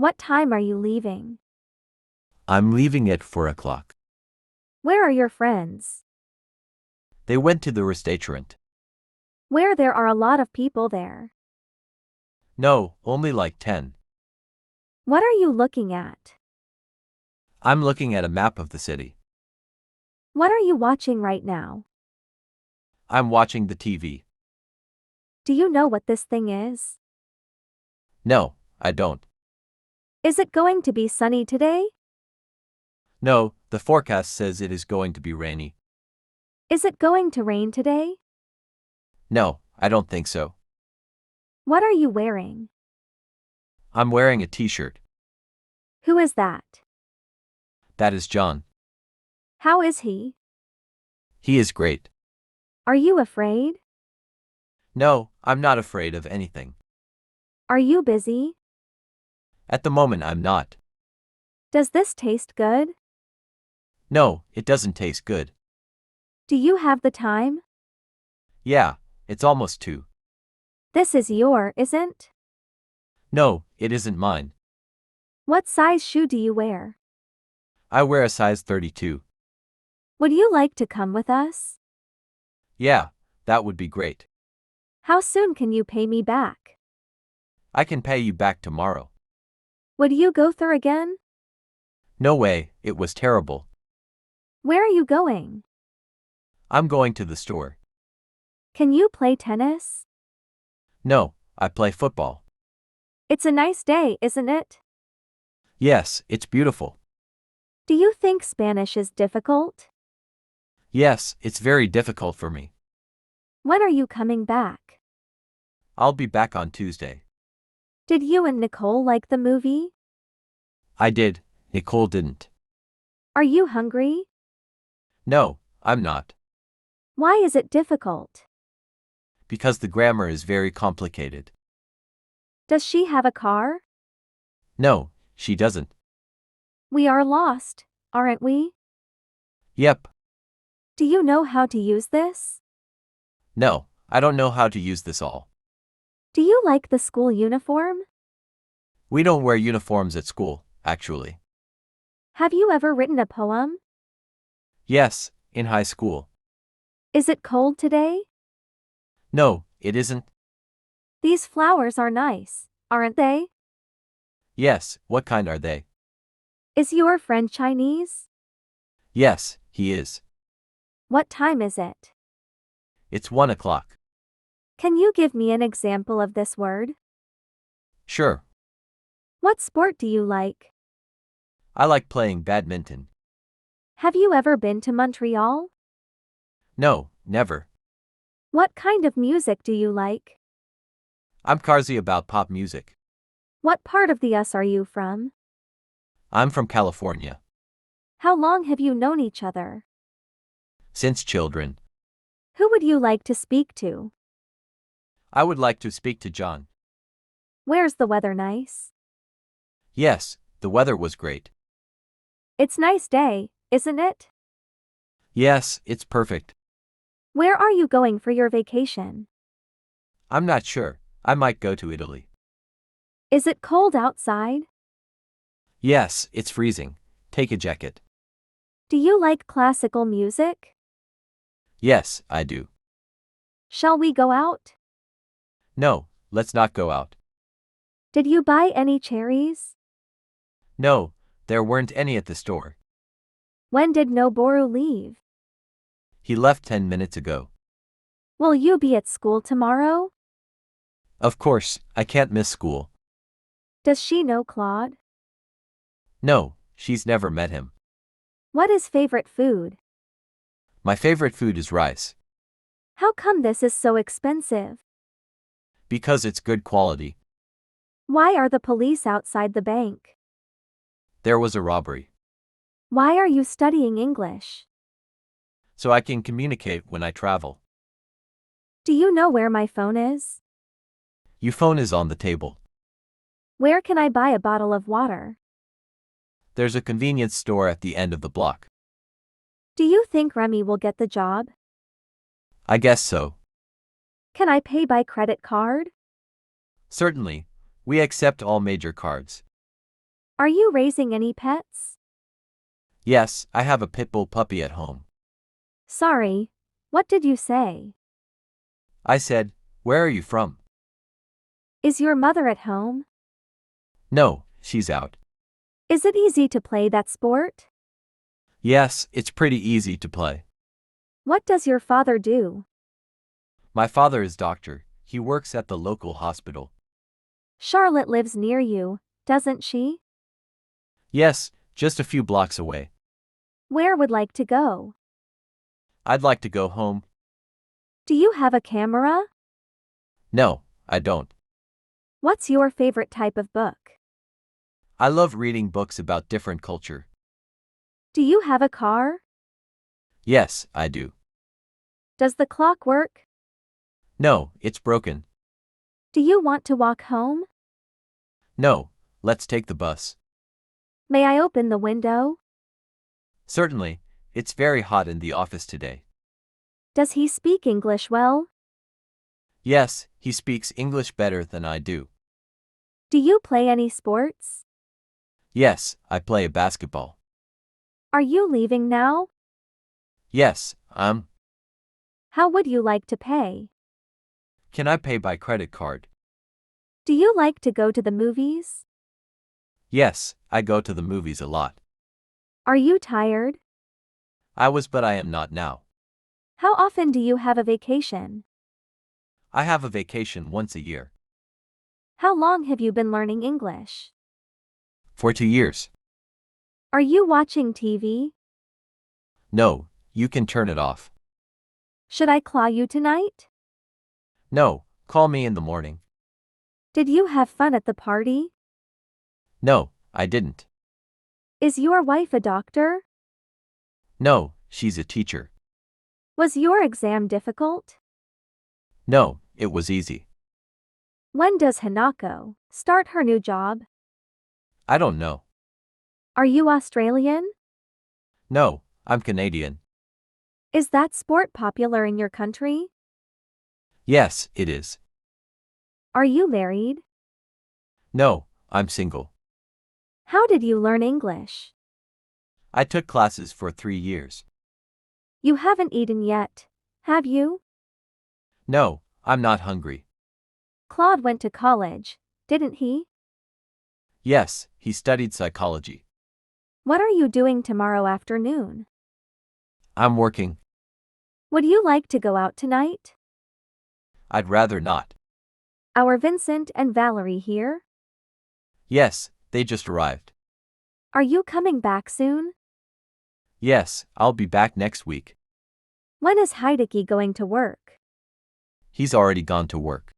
What time are you leaving? I'm leaving at 4 o'clock. Where are your friends? They went to the restaurant. Where there are a lot of people there. No, only like 10. What are you looking at? I'm looking at a map of the city. What are you watching right now? I'm watching the TV. Do you know what this thing is? No, I don't. Is it going to be sunny today? No, the forecast says it is going to be rainy. Is it going to rain today? No, I don't think so. What are you wearing? I'm wearing a t-shirt. Who is that? That is John. How is he? He is great. Are you afraid? No, I'm not afraid of anything. Are you busy? At the moment I'm not. Does this taste good? No, it doesn't taste good. Do you have the time? Yeah, it's almost 2. This is your, isn't? No, it isn't mine. What size shoe do you wear? I wear a size 32. Would you like to come with us? Yeah, that would be great. How soon can you pay me back? I can pay you back tomorrow. Would you go through again? No way, it was terrible. Where are you going? I'm going to the store. Can you play tennis? No, I play football. It's a nice day, isn't it? Yes, it's beautiful. Do you think Spanish is difficult? Yes, it's very difficult for me. When are you coming back? I'll be back on Tuesday. Did you and Nicole like the movie? I did, Nicole didn't. Are you hungry? No, I'm not. Why is it difficult? Because the grammar is very complicated. Does she have a car? No, she doesn't. We are lost, aren't we? Yep. Do you know how to use this? No, I don't know how to use this all. Do you like the school uniform? We don't wear uniforms at school, actually. Have you ever written a poem? Yes, in high school. Is it cold today? No, it isn't. These flowers are nice, aren't they? Yes, what kind are they? Is your friend Chinese? Yes, he is. What time is it? It's 1 o'clock. Can you give me an example of this word? Sure. What sport do you like? I like playing badminton. Have you ever been to Montreal? No, never. What kind of music do you like? I'm crazy about pop music. What part of the US are you from? I'm from California. How long have you known each other? Since children. Who would you like to speak to? I would like to speak to John. Where's the weather nice? Yes, the weather was great. It's nice day, isn't it? Yes, it's perfect. Where are you going for your vacation? I'm not sure. I might go to Italy. Is it cold outside? Yes, it's freezing. Take a jacket. Do you like classical music? Yes, I do. Shall we go out? No, let's not go out. Did you buy any cherries? No, there weren't any at the store. When did Noboru leave? He left 10 minutes ago. Will you be at school tomorrow? Of course, I can't miss school. Does she know Claude? No, she's never met him. What is favorite food? My favorite food is rice. How come this is so expensive? Because it's good quality. Why are the police outside the bank? There was a robbery. Why are you studying English? So I can communicate when I travel. Do you know where my phone is? Your phone is on the table. Where can I buy a bottle of water? There's a convenience store at the end of the block. Do you think Remy will get the job? I guess so. Can I pay by credit card? Certainly. We accept all major cards. Are you raising any pets? Yes, I have a pit bull puppy at home. Sorry, what did you say? I said, where are you from? Is your mother at home? No, she's out. Is it easy to play that sport? Yes, it's pretty easy to play. What does your father do? My father is doctor. He works at the local hospital. Charlotte lives near you, doesn't she? Yes, just a few blocks away. Where would like to go? I'd like to go home. Do you have a camera? No, I don't. What's your favorite type of book? I love reading books about different culture. Do you have a car? Yes, I do. Does the clock work? No, it's broken. Do you want to walk home? No, let's take the bus. May I open the window? Certainly, it's very hot in the office today. Does he speak English well? Yes, he speaks English better than I do. Do you play any sports? Yes, I play basketball. Are you leaving now? Yes, How would you like to pay? Can I pay by credit card? Do you like to go to the movies? Yes, I go to the movies a lot. Are you tired? I was, but I am not now. How often do you have a vacation? I have a vacation once a year. How long have you been learning English? For 2 years. Are you watching TV? No, you can turn it off. Should I call you tonight? No, call me in the morning. Did you have fun at the party? No, I didn't. Is your wife a doctor? No, she's a teacher. Was your exam difficult? No, it was easy. When does Hanako start her new job? I don't know. Are you Australian? No, I'm Canadian. Is that sport popular in your country? Yes, it is. Are you married? No, I'm single. How did you learn English? I took classes for 3 years. You haven't eaten yet, have you? No, I'm not hungry. Claude went to college, didn't he? Yes, he studied psychology. What are you doing tomorrow afternoon? I'm working. Would you like to go out tonight? I'd rather not. Are Vincent and Valerie here? Yes, they just arrived. Are you coming back soon? Yes, I'll be back next week. When is Heideki going to work? He's already gone to work.